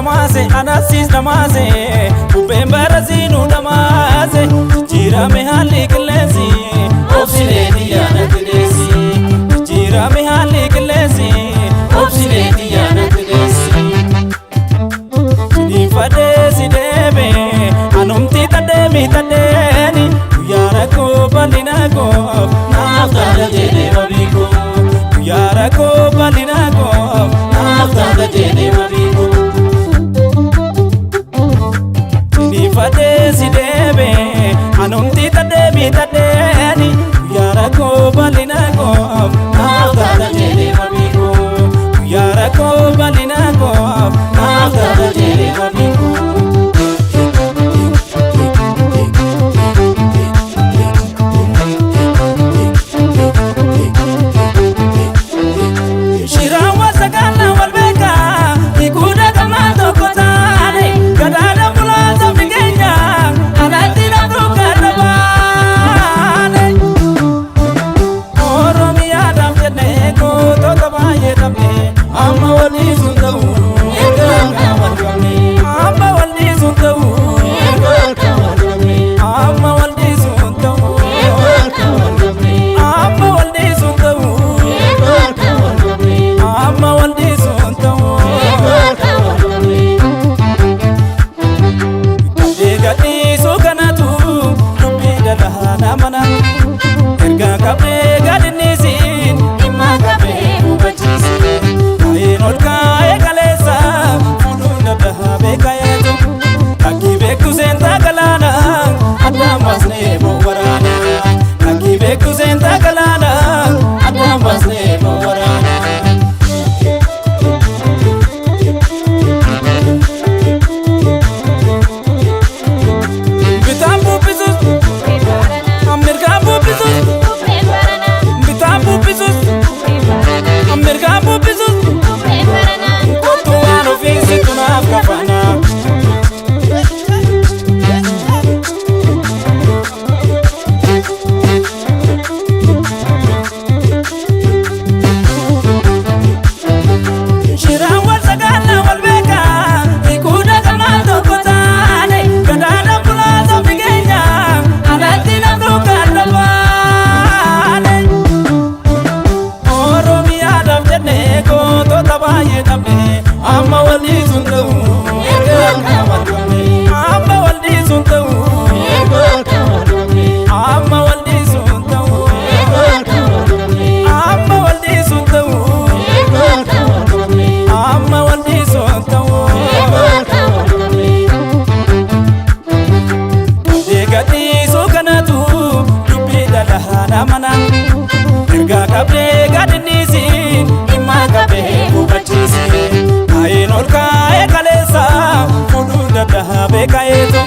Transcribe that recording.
damase anasis damase Ubembara zinu damase Jira me hali kilesi Obsileti yana kidesi Jira me hali kilesi Obsileti yana kidesi Nifade sidebe Anumti tademi tadeni Yara ko balina ko Naftada jene babiko Yara ko balina ko Naftada jene babiko Nifade sidebe Anumti tademi tadeni Yara ko balina ko Naftada jene babiko Yara ko balina ko Naftada jene babiko Erga kabe gadinisi imma kabe kubachisi Ayin olka ekalesa fudu dada be kaeto